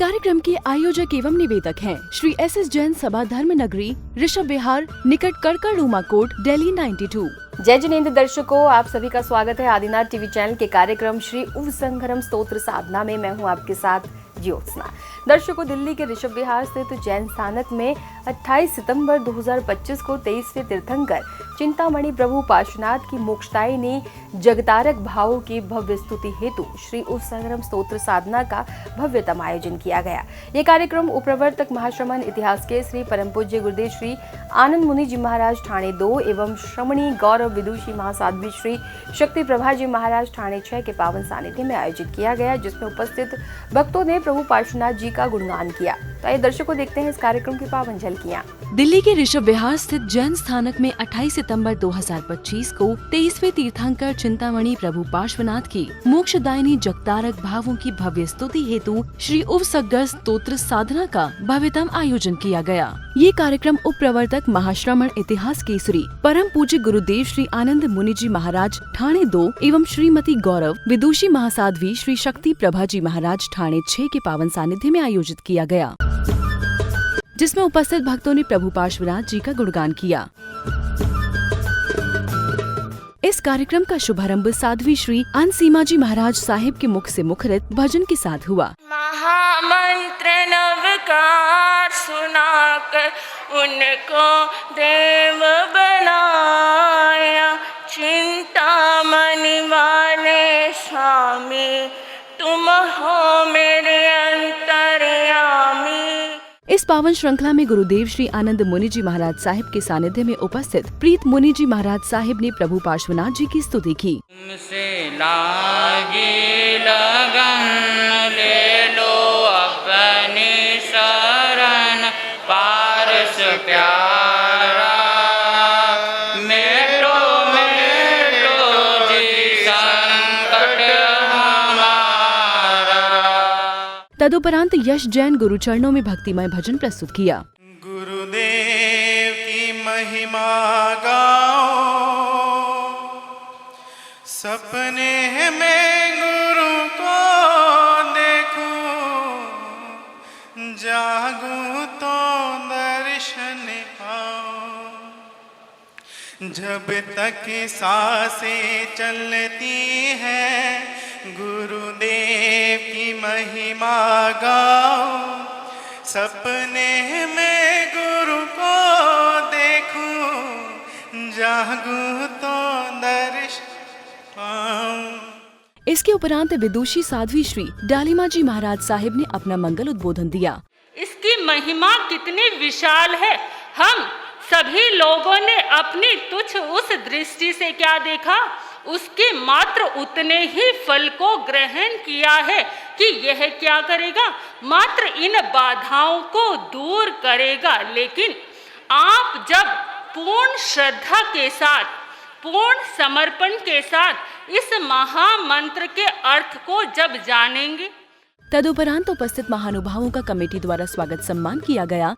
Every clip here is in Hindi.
कार्यक्रम के आयोजक एवं निवेदक हैं श्री एस जैन सभा धर्म नगरी, ऋषभ विहार, निकट कड़कड़ूमा कोट, दिल्ली 92। जय जिनेंद्र दर्शकों, आप सभी का स्वागत है आदिनाथ टीवी चैनल के कार्यक्रम श्री उपसंहरम स्तोत्र साधना में। मैं हूं आपके साथ ज्योत्सना। दर्शकों, दिल्ली के ऋषभ विहार स्थित जैन स्थानक में 28 सितंबर 2025 को 23वें तीर्थंकर चिंतामणि प्रभु पार्श्वनाथ की मोक्षदायिनी जगतारक भावों की भव्य स्तुति हेतु श्री उपसंहरम स्तोत्र साधना का भव्यतम आयोजन किया गया। ये कार्यक्रम उपप्रवर्तक महाश्रमण इतिहास के श्री परम पूज्य गुरुदेव श्री आनंद मुनि जी महाराज ठाणे 2 एवं श्रमणी गौरव विदुषी महासाध्वी श्री शक्ति प्रभा जी महाराज ठाणे 6 के पावन सानिध्य में आयोजित किया गया, जिसमें उपस्थित भक्तों ने प्रभु पार्श्वनाथ जी का गुणगान किया। तो आइए दर्शकों, देखते हैं इस कार्यक्रम की पावन झलकियां। दिल्ली के ऋषभ विहार स्थित जैन स्थानक में 28 सितंबर 2025 को 23वें तीर्थंकर चिंतामणि प्रभु पार्श्वनाथ की मोक्षदायिनी जगतारक भावों की भव्य स्तुति हेतु श्री उपसंहर स्तोत्र साधना का भव्यतम आयोजन किया गया। ये कार्यक्रम उपप्रवर्तक महाश्रमण इतिहास केसरी परम पूज्य गुरुदेव श्री आनंद मुनि जी महाराज ठाणे 2 एवं श्रीमती गौरव विदुषी महासाध्वी श्री शक्ति प्रभा जी महाराज ठाणे 6 के पावन सानिध्य में आयोजित किया गया, जिसमें उपस्थित भक्तों ने प्रभु पार्श्वनाथ जी का गुणगान किया। इस कार्यक्रम का शुभारंभ साध्वी श्री अनसीमा जी महाराज साहिब के मुख से मुखरित भजन के साथ हुआ। महामंत्र नवकार सुनाकर उनको देव बनाया, चिंतामणि वाले स्वामी तुम हो मेरे अंतर्यामी। इस पावन श्रृंखला में गुरुदेव श्री आनंद मुनि जी महाराज साहिब के सानिध्य में उपस्थित प्रीत मुनि जी महाराज साहिब ने प्रभु पार्श्वनाथ जी की स्तुति की। तुमसे लागी लगन ले लो अपनी शरण, पारस प्यारा मेटो मेटो जी संकट हमारा। तदुपरांत यश जैन गुरु चरणों में भक्तिमय भजन प्रस्तुत किया। गुरुदेव की महिमा गाओ, सपने में गुरु को देखूं, जागूं तो दर्शन पाऊं। जब तक सांसें चलती है गुरुदेव की महिमा गाओ, सपने में गुरु को देखूं, जागूं तो दर्शन पाऊं। इसके उपरांत विदुषी साध्वी श्री डालिमा जी महाराज साहिब ने अपना मंगल उद्बोधन दिया। इसकी महिमा कितनी विशाल है, हम सभी लोगों ने अपनी तुच्छ उस दृष्टि से क्या देखा, उसके मात्र उतने ही फल को ग्रहण किया है कि यह क्या करेगा, मात्र इन बाधाओं को दूर करेगा। लेकिन आप जब पूर्ण श्रद्धा के साथ, पूर्ण समर्पण के साथ इस महामंत्र के अर्थ को जब जानेंगे। तदुपरांत उपस्थित महानुभावों का कमेटी द्वारा स्वागत सम्मान किया गया।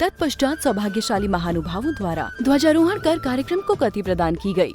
तत्पश्चात सौभाग्यशाली महानुभावों द्वारा ध्वजारोहण कर कार्यक्रम को गति प्रदान की गई।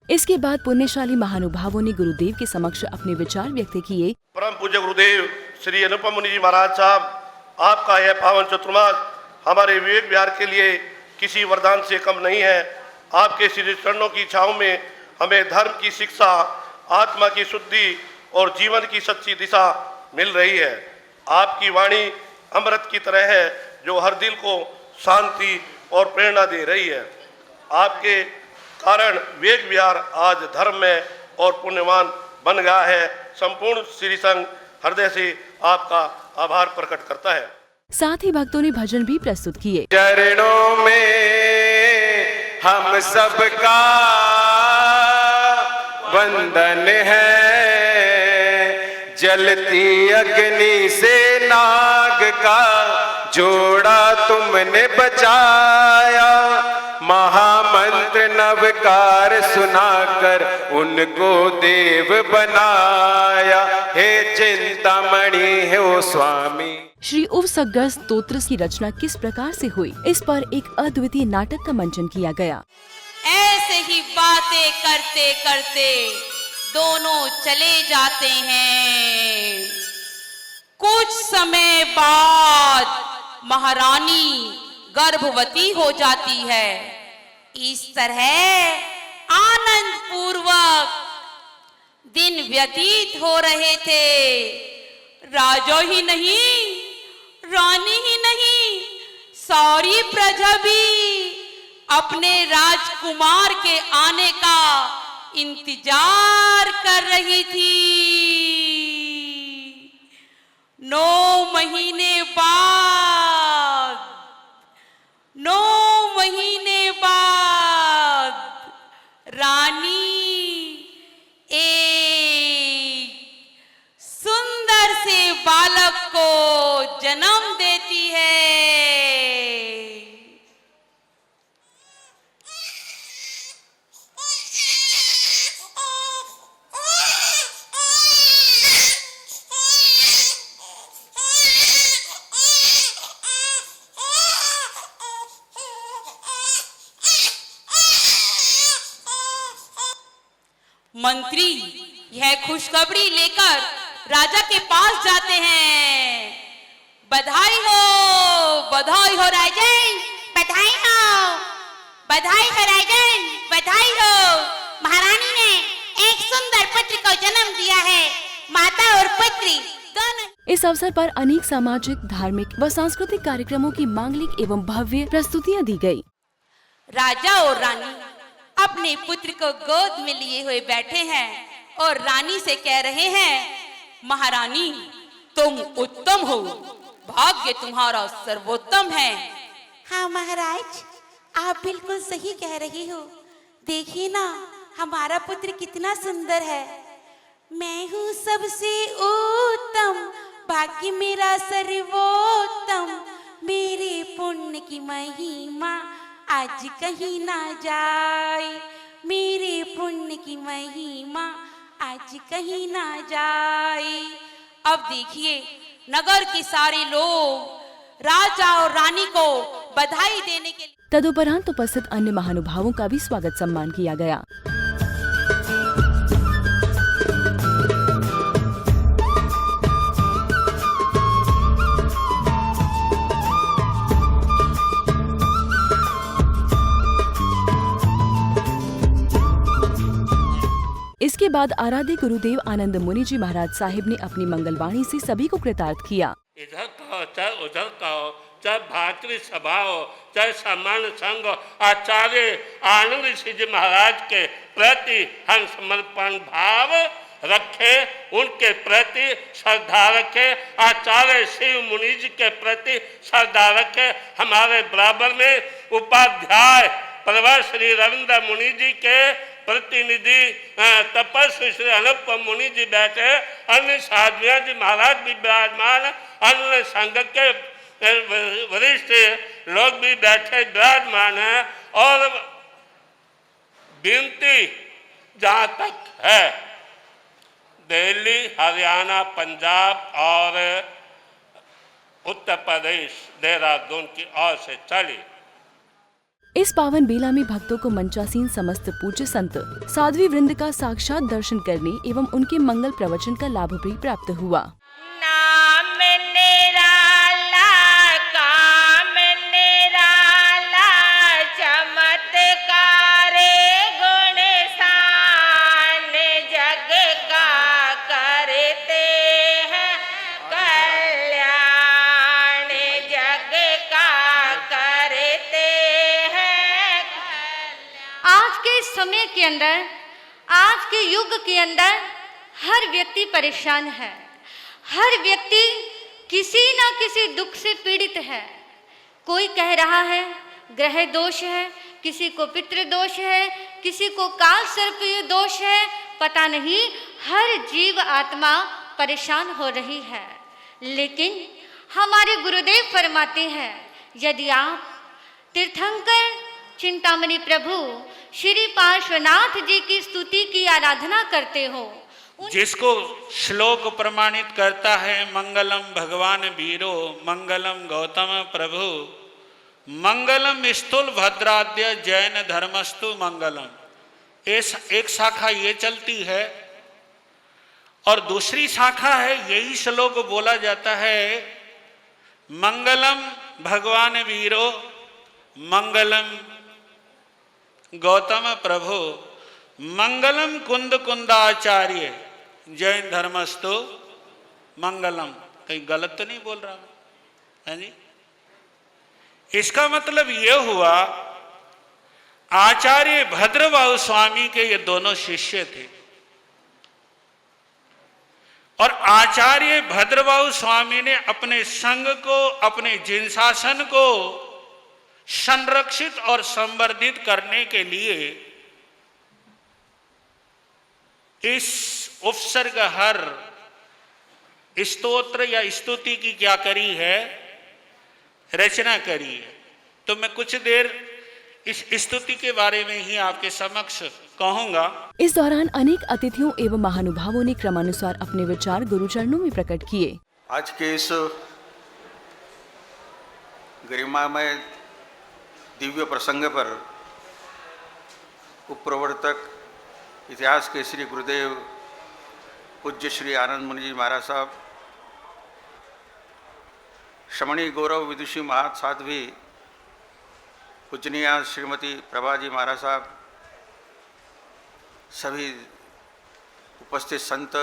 इसके बाद पुण्यशाली महानुभावों ने गुरुदेव के समक्ष अपने विचार व्यक्त किए। परम पूज्य गुरुदेव श्री अनुपम मुनि जी महाराज साहब, आपका यह पावन चतुर्मास हमारे विवेक विहार के लिए किसी वरदान से कम नहीं है। आपके श्री चरणों की छाँव में हमें धर्म की शिक्षा, आत्मा की शुद्धि और जीवन की सच्ची दिशा मिल रही है। आपकी वाणी अमृत की तरह है जो हर दिल को शांति और प्रेरणा दे रही है। आपके कारण वेग विहार आज धर्म में और पुण्यवान बन गया है। संपूर्ण श्री संघ हृदय से आपका आभार प्रकट करता है। साथ ही भक्तों ने भजन भी प्रस्तुत किए। चरणों में हम सबका वंदन है, जलती अग्नि से नाग का जोड़ा तुमने बचाया, महामंत्र नवकार सुनाकर उनको देव बनाया, हे चिंतामणि हो स्वामी। श्री उवसग्गर स्तोत्र की रचना किस प्रकार से हुई, इस पर एक अद्वितीय नाटक का मंचन किया गया। ऐसे ही बातें करते करते दोनों चले जाते हैं। कुछ समय बाद महारानी गर्भवती हो जाती है। इस तरह आनंद पूर्वक दिन व्यतीत हो रहे थे। राजा ही नहीं, रानी ही नहीं, सारी प्रजा भी अपने राजकुमार के आने का इंतजार कर रही थी। 9 महीने बाद रानी एक सुंदर से बालक को जन्म देती है। मंत्री यह खुशखबरी लेकर राजा के पास जाते हैं। बधाई हो राजन, बधाई हो राजन, बधाई हो। महारानी ने एक सुंदर पुत्र को जन्म दिया है। माता और पुत्री दोनों। इस अवसर पर अनेक सामाजिक, धार्मिक व सांस्कृतिक कार्यक्रमों की मांगलिक एवं भव्य प्रस्तुतियां दी गयी। राजा और रानी अपने पुत्र को गोद में लिए हुए बैठे हैं और रानी से कह रहे हैं, महारानी तुम उत्तम हो, भाग्य तुम्हारा सर्वोत्तम है। हाँ महाराज, आप बिल्कुल सही कह रही हो। देखिए ना, हमारा पुत्र कितना सुंदर है। मैं हूँ सबसे उत्तम, भाग्य मेरा सर्वोत्तम, मेरे पुण्य की महिमा आज कहीं ना जाए, मेरे पुण्य की महिमा आज कहीं ना जाए। अब देखिए, नगर के सारे लोग राजा और रानी को बधाई देने के लिए। तदुपरांत उपस्थित अन्य महानुभावों का भी स्वागत सम्मान किया गया। इसके बाद आराध्य गुरुदेव आनंद मुनि जी महाराज साहिब ने अपनी मंगलवाणी से सभी को कृतार्थ किया। इधर कहो चाहे उधर कहो, चाहे भातृ सभा हो, चाहे सामान्य संघ, आचार्य आनंद ऋषि जी महाराज के प्रति हम समर्पण भाव रखे, उनके प्रति श्रद्धा रखे, आचार्य शिव मुनि जी के प्रति श्रद्धा रखे। हमारे बराबर में उपाध्याय प्रवर श्री रविंद्र मुनि जी के प्रतिनिधि तपस्वी श्री अनुपम मुनि जी बैठे, अन्य साधुआ जी महाराज भी विराजमान, अन्य संघ के वरिष्ठ लोग भी बैठे विराजमान हैं। और विनती जहाँ तक है, दिल्ली, हरियाणा, पंजाब और उत्तर प्रदेश, देहरादून की ओर से चली। इस पावन बेला में भक्तों को मंचासीन समस्त पूज्य संत साध्वी वृंद का साक्षात दर्शन करने एवं उनके मंगल प्रवचन का लाभ भी प्राप्त हुआ। नाम निराला, काम निराला, चमत्कार गुण शान, जग का करते हैं कल्याण। के समय के अंदर, आज के युग के अंदर हर व्यक्ति परेशान है, हर व्यक्ति किसी न किसी दुख से पीड़ित है। कोई कह रहा है ग्रह दोष है, किसी को पितृ दोष है, किसी को काल सर्प दोष है, पता नहीं हर जीव आत्मा परेशान हो रही है। लेकिन हमारे गुरुदेव फरमाते हैं, यदि आप तीर्थंकर चिंतामणि प्रभु श्री पार्श्वनाथ जी की स्तुति की आराधना करते हो, जिसको श्लोक प्रमाणित करता है मंगलम भगवान वीरो, मंगलम गौतम प्रभु, मंगलम स्थूल भद्राद्य जैन धर्मस्तु मंगलम, एक शाखा ये चलती है और दूसरी शाखा है यही श्लोक बोला जाता है, मंगलम भगवान वीरो, मंगलम गौतम प्रभु, मंगलम कुंद कुंदाचार्य जैन धर्मस्तु मंगलम। कहीं गलत तो नहीं बोल रहा है जी? इसका मतलब यह हुआ आचार्य भद्रबाहु स्वामी के ये दोनों शिष्य थे और आचार्य भद्रबाहु स्वामी ने अपने संघ को, अपने जिनशासन को संरक्षित और संवर्धित करने के लिए इस उपसर्ग हर स्तोत्र या स्तुति की क्या करी है, रचना करी है। तो मैं कुछ देर इस स्तुति के बारे में ही आपके समक्ष कहूंगा। इस दौरान अनेक अतिथियों एवं महानुभावों ने क्रमानुसार अपने विचार गुरुचरणों में प्रकट किए। आज के इस गरिमामय दिव्य प्रसंग पर उपप्रवर्तक इतिहास के श्री गुरुदेव पूज्य श्री आनंद मुनि जी महाराज साहब, श्रमणी गौरव विदुषी महत साध्वी पूजनीय श्रीमती प्रभा जी महाराज साहब, सभी उपस्थित संत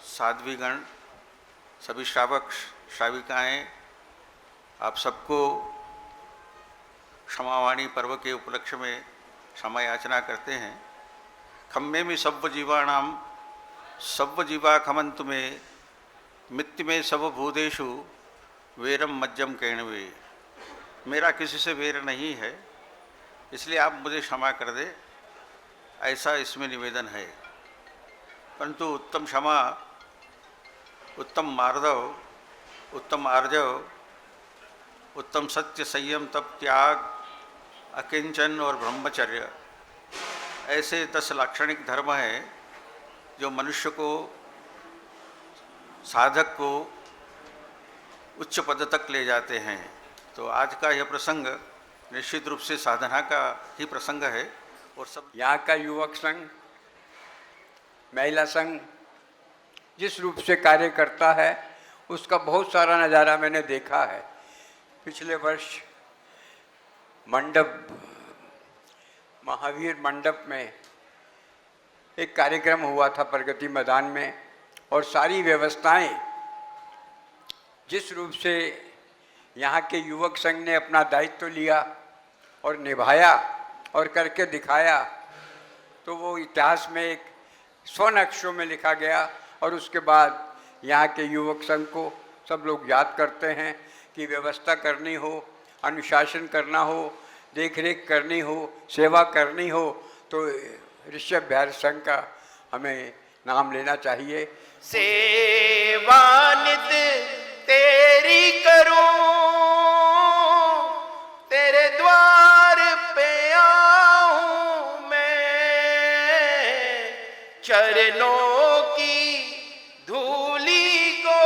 साध्वीगण, सभी श्रावक श्राविकाएँ, आप सबको क्षमावाणी पर्व के उपलक्ष्य में क्षमा याचना करते हैं। खम्मे में सब्व जीवाणाम सब्व जीवा खमंतु में मित्ति में सब भूदेशु वेरम मज्जम कहणवे। मेरा किसी से वेर नहीं है, इसलिए आप मुझे क्षमा कर दे, ऐसा इसमें निवेदन है। परंतु उत्तम क्षमा, उत्तम मार्दव, उत्तम आर्जव, उत्तम सत्य, संयम, तप, त्याग, अकिंचन और ब्रह्मचर्य ऐसे 10 लाक्षणिक धर्म हैं जो मनुष्य को, साधक को उच्च पद तक ले जाते हैं। तो आज का यह प्रसंग निश्चित रूप से साधना का ही प्रसंग है। और सब यहाँ का युवक संघ, महिला संघ जिस रूप से कार्य करता है उसका बहुत सारा नज़ारा मैंने देखा है। पिछले वर्ष मंडप, महावीर मंडप में एक कार्यक्रम हुआ था प्रगति मैदान में, और सारी व्यवस्थाएं जिस रूप से यहाँ के युवक संघ ने अपना दायित्व लिया और निभाया और करके दिखाया, तो वो इतिहास में एक स्वर्ण अक्षरों में लिखा गया। और उसके बाद यहाँ के युवक संघ को सब लोग याद करते हैं कि व्यवस्था करनी हो, अनुशासन करना हो, देखरेख करनी हो, सेवा करनी हो, तो ऋषभ बिहार संघ का हमें नाम लेना चाहिए। सेवा नित तेरी करूं, तेरे द्वार पे आऊं मैं, चरणों की धूली को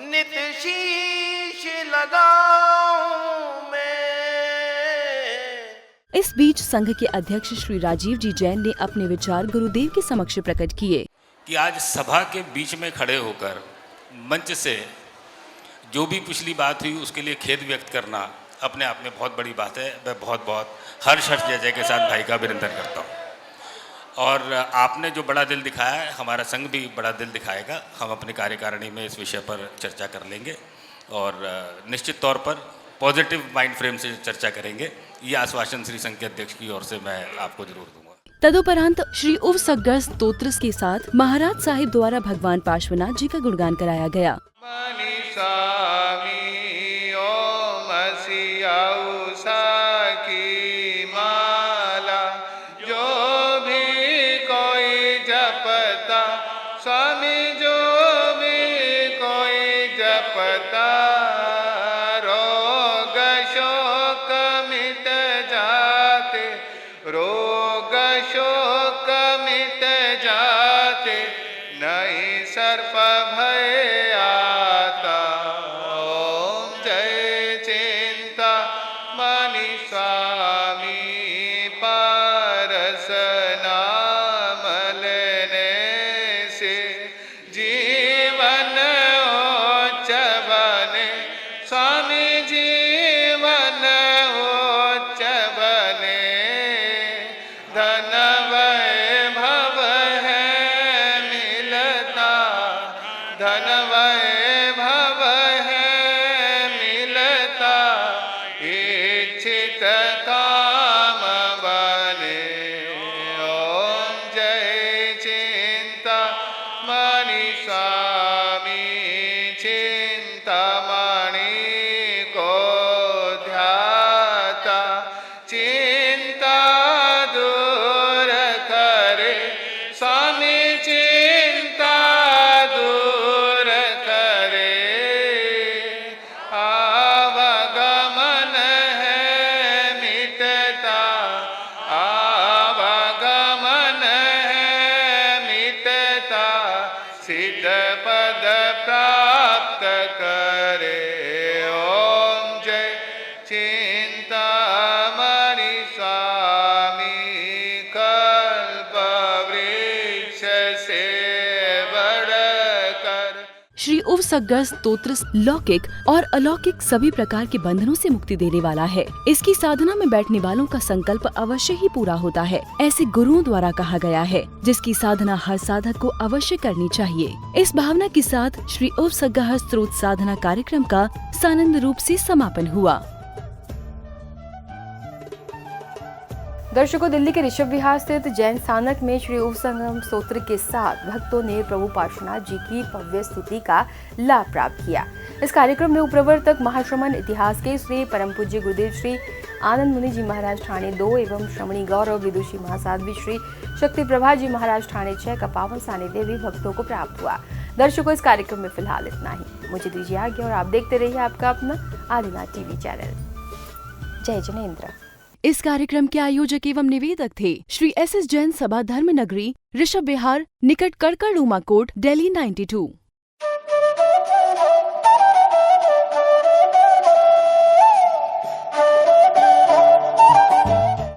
नित शीश लगाऊं मैं। इस बीच संघ के अध्यक्ष श्री राजीव जी जैन ने अपने विचार गुरुदेव के समक्ष प्रकट किए कि आज सभा के बीच में खड़े होकर मंच से जो भी पिछली बात हुई उसके लिए खेद व्यक्त करना अपने आप में बहुत बड़ी बात है। मैं बहुत बहुत हर्ष जय जय के साथ भाई का अभिनंदन करता हूँ। और आपने जो बड़ा दिल दिखाया है, हमारा संघ भी बड़ा दिल दिखाएगा। हम अपनी कार्यकारिणी में इस विषय पर चर्चा कर लेंगे और निश्चित तौर पर पॉजिटिव माइंड फ्रेम से चर्चा करेंगे। ये आश्वासन श्री संघ के अध्यक्ष की ओर से मैं आपको जरूर दूंगा। तदुपरांत श्री उवसग्गर स्तोत्र के साथ महाराज साहिब द्वारा भगवान पार्श्वनाथ जी का गुणगान कराया गया। श्री उवसग्गर स्तोत्र लौकिक और अलौकिक सभी प्रकार के बंधनों से मुक्ति देने वाला है। इसकी साधना में बैठने वालों का संकल्प अवश्य ही पूरा होता है, ऐसे गुरुओं द्वारा कहा गया है, जिसकी साधना हर साधक को अवश्य करनी चाहिए। इस भावना के साथ श्री उवसग्गर स्तोत्र साधना कार्यक्रम का सानंद रूप से समापन हुआ। दर्शकों, दिल्ली के ऋषभ विहार स्थित जैन स्थानक में श्री उवसंगम स्तोत्र के साथ भक्तों ने प्रभु पार्श्वनाथ जी की भव्य स्तुति का लाभ प्राप्त किया। इस कार्यक्रम में उपप्रवर्तक महाश्रमण इतिहास के श्री परम पूज्य गुरुदेव श्री आनंद मुनि जी महाराज ठाणे 2 एवं श्रमणी गौरव विदुषी महासाध्वी श्री शक्ति प्रभा जी महाराज ठाणे 6 का पावन सानिध्य भी भक्तों को प्राप्त हुआ। दर्शकों, इस कार्यक्रम में फिलहाल इतना ही। मुझे दीजिए आज्ञा और आप देखते रहिए आपका अपना आदिनाथ टीवी चैनल। जय जिनेंद्र। इस कार्यक्रम के आयोजक एवं निवेदक थे श्री SS जैन सभा धर्म नगरी ऋषभ विहार निकट करकड़ उमाकोट, दिल्ली 92।